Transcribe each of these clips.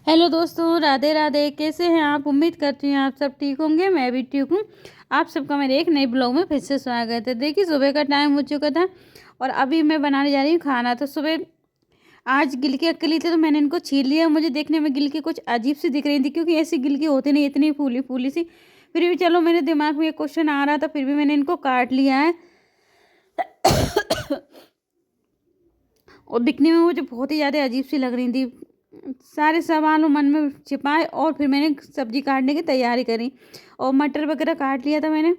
Hello दोस्तों, राधे राधे। कैसे हैं आप? उम्मीद करती हूँ आप सब ठीक होंगे। मैं भी ठीक हूँ। आप सबका मेरे एक नए ब्लॉग में फिर से स्वागत है। देखिए, सुबह का टाइम हो चुका था और अभी मैं बनाने जा रही हूँ खाना। तो सुबह आज गिलकी अकेली थी तो मैंने इनको छील लिया। मुझे देखने में गिलकी कुछ अजीब सी दिख रही थी क्योंकि ऐसी गिलकी होती नहीं, इतनी फूली फूली सी। फिर भी चलो, मेरे दिमाग में एक क्वेश्चन आ रहा था, फिर भी मैंने इनको काट लिया है। और दिखने में मुझे बहुत ही ज़्यादा अजीब सी लग रही थी। सारे सवाल मन में छिपाए और फिर मैंने सब्जी काटने की तैयारी करी और मटर वगैरह काट लिया था मैंने।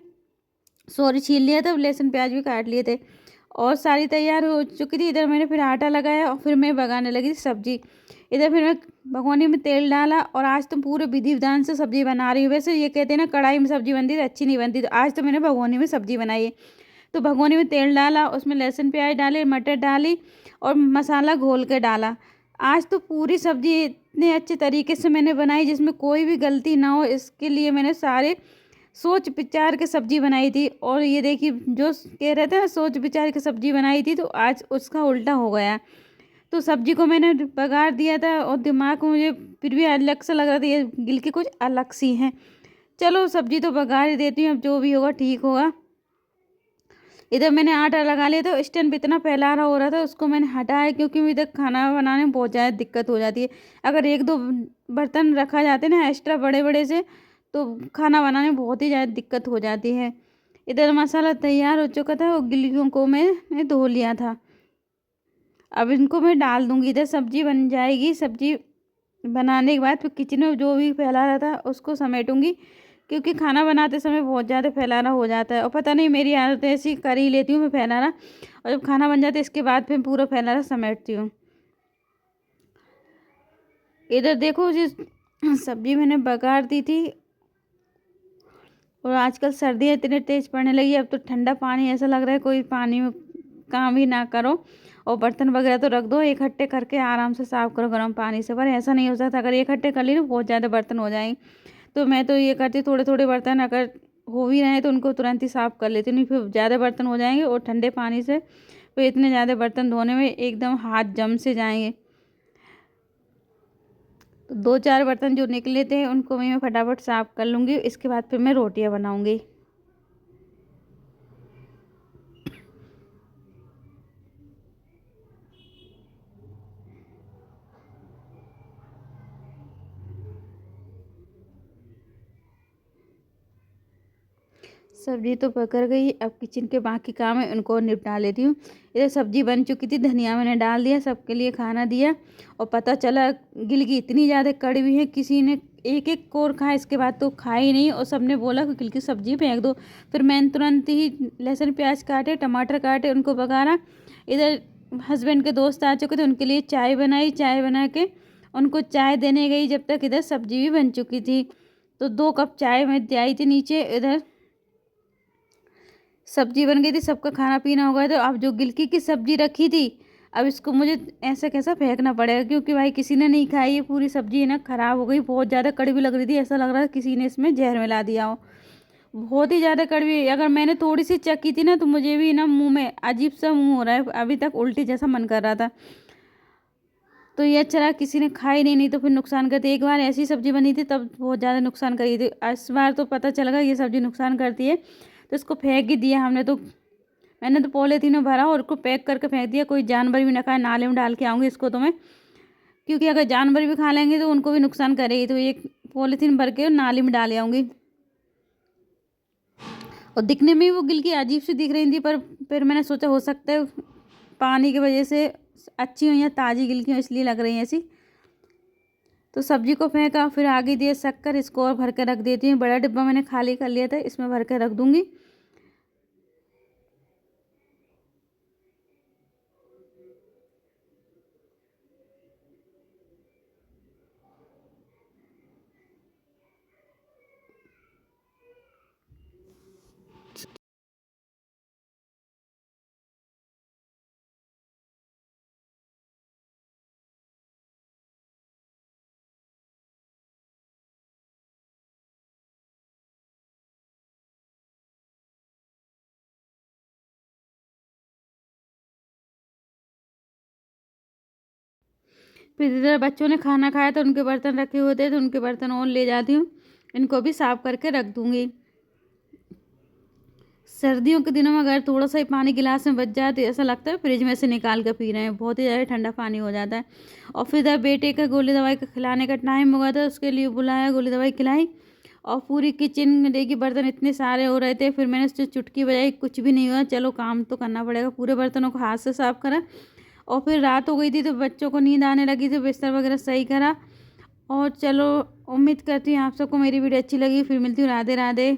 सॉरी, छील लिया था। लहसुन प्याज भी काट लिए थे और सारी तैयार हो चुकी थी। इधर मैंने फिर आटा लगाया और फिर मैं पकाने लगी सब्जी। इधर फिर मैं भगोनी में तेल डाला और आज तो पूरे विधि विधान से सब्जी बना रही हूँ। वैसे ये कहते हैं ना, कढ़ाई में सब्जी बनती है तो अच्छी नहीं बनती, तो आज तो मैंने भगोनी में सब्जी बनाई है। तो भगोनी में तेल डाला, उसमें लहसुन प्याज डाले, मटर डाली और मसाला घोल के डाला। आज तो पूरी सब्जी इतने अच्छे तरीके से मैंने बनाई जिसमें कोई भी गलती ना हो, इसके लिए मैंने सारे सोच विचार के सब्जी बनाई थी। और ये देखिए, जो कह रहे थे ना सोच विचार के सब्जी बनाई थी, तो आज उसका उल्टा हो गया। तो सब्जी को मैंने बघार दिया था और दिमाग में मुझे फिर भी अलग सा लग रहा था, ये गिलकी कुछ अलग सी है। चलो, सब्जी तो बघार ही देती हूँ, अब जो भी होगा ठीक होगा। इधर मैंने आटा लगा लिया था। स्टैंड पे इतना फैला रहा हो रहा था, उसको मैंने हटाया क्योंकि इधर खाना बनाने में बहुत ज़्यादा दिक्कत हो जाती है। अगर एक दो बर्तन रखा जाते ना एक्स्ट्रा बड़े बड़े से, तो खाना बनाने में बहुत ही ज़्यादा दिक्कत हो जाती है। इधर मसाला तैयार हो चुका था और गिल्लियों को मैंने धो लिया था। अब इनको मैं डाल दूंगी। इधर सब्जी बन जाएगी। सब्जी बनाने के बाद फिर किचन में जो भी फैला रहा था उसको समेटूंगी, क्योंकि खाना बनाते समय बहुत ज़्यादा फैलाना हो जाता है और पता नहीं मेरी आदत ऐसी कर ही लेती हूँ मैं फैलाना। और जब खाना बन जाता है इसके बाद फिर पूरा फैलाना समेटती हूँ। इधर देखो, जिस सब्जी मैंने बघार दी थी, और आजकल सर्दियाँ इतने तेज़ पड़ने लगी, अब तो ठंडा पानी ऐसा लग रहा है कोई पानी में काम ही ना करो। और बर्तन वगैरह तो रख दो, इकट्ठे करके आराम से साफ़ करो गर्म पानी से। पर ऐसा नहीं हो सकता, अगर इकट्ठे कर ली तो बहुत ज़्यादा बर्तन हो जाएंगे। तो मैं तो ये करती, थोड़े थोड़े बर्तन अगर हो भी रहे हैं तो उनको तुरंत ही साफ़ कर लेती हूँ, नहीं फिर ज़्यादा बर्तन हो जाएंगे और ठंडे पानी से फिर इतने ज़्यादा बर्तन धोने में एकदम हाथ जम से जाएंगे। तो दो चार बर्तन जो निकले थे उनको भी मैं फटाफट साफ़ कर लूँगी। इसके बाद फिर मैं रोटियाँ बनाऊँगी। सब्जी तो पक गई, अब किचन के बाकी काम है उनको निपटा लेती हूँ। इधर सब्जी बन चुकी थी, धनिया मैंने डाल दिया, सबके लिए खाना दिया। और पता चला गिलकी इतनी ज़्यादा कड़वी है, किसी ने एक एक कोर खाया, इसके बाद तो खाई नहीं और सबने बोला कि गिलकी सब्जी फेंक दो। फिर मैंने तुरंत ही लहसुन प्याज काटे, टमाटर काटे, उनको पकाना। इधर हस्बैंड के दोस्त आ चुके थे, उनके लिए चाय बनाई। चाय बना के उनको चाय देने गई, जब तक इधर सब्जी भी बन चुकी थी। तो 2 कप चाय मैं दे आई थी नीचे। इधर सब्जी बन गई थी, सबका खाना पीना हो गया। तो अब जो गिलकी की सब्जी रखी थी, अब इसको मुझे ऐसा कैसा फेंकना पड़ेगा, क्योंकि भाई किसी ने नहीं खाई। ये पूरी सब्जी है ना ख़राब हो गई, बहुत ज़्यादा कड़वी लग रही थी, ऐसा लग रहा था किसी ने इसमें जहर मिला दिया हो। बहुत ही ज़्यादा कड़वी। अगर मैंने थोड़ी सी चखी थी ना, तो मुझे भी ना मुंह में अजीब सा मुंह हो रहा है, अभी तक उल्टी जैसा मन कर रहा था। तो ये अच्छा रहा किसी ने खाई नहीं, नहीं तो फिर नुकसान करती। एक बार ऐसी सब्जी बनी थी तब बहुत ज़्यादा नुकसान करी थी। इस बार तो पता चल गया ये सब्जी नुकसान करती है, तो इसको फेंक ही दिया हमने। तो मैंने तो पॉलीथीन में भरा और उसको पैक करके फेंक दिया, कोई जानवर भी ना खाए। नाले में डाल के आऊँगी इसको तो मैं, क्योंकि अगर जानवर भी खा लेंगे तो उनको भी नुकसान करेगी। तो एक पॉलीथीन भर के नाली में डाल आऊँगी। और दिखने में वो गिलकी अजीब सी दिख रही थी, पर फिर मैंने सोचा हो सकता है पानी की वजह से अच्छी हो या ताज़ी गिलकी हो, इसलिए लग रही है ऐसी। तो सब्जी को फेंका, फिर आगे दिए शक्कर, इसको और भर के रख देती हूँ। बड़ा डिब्बा मैंने खाली कर लिया था, इसमें भर के रख दूँगी। फिर इधर बच्चों ने खाना खाया तो उनके बर्तन रखे हुए थे, तो उनके बर्तन और ले जाती हूँ, इनको भी साफ़ करके रख दूँगी। सर्दियों के दिनों में अगर थोड़ा-सा ही पानी गिलास में बच जाए तो ऐसा लगता है फ्रिज में से निकाल के पी रहे हैं, बहुत ही ज़्यादा ठंडा पानी हो जाता है। और फिर इधर बेटे का गोली दवाई का खिलाने का टाइम हो गया था, उसके लिए बुलाया, गोली दवाई खिलाई और पूरी किचन में देखिए बर्तन इतने सारे हो रहे थे, फिर मैंने उससे चुटकी बजाई, कुछ भी नहीं हुआ, चलो काम तो करना पड़ेगा। पूरे बर्तनों को हाथ से साफ़ करा और फिर रात हो गई थी तो बच्चों को नींद आने लगी थी, बिस्तर वगैरह सही करा और चलो, उम्मीद करती हूँ आप सबको मेरी वीडियो अच्छी लगी। फिर मिलती हूँ, राधे राधे।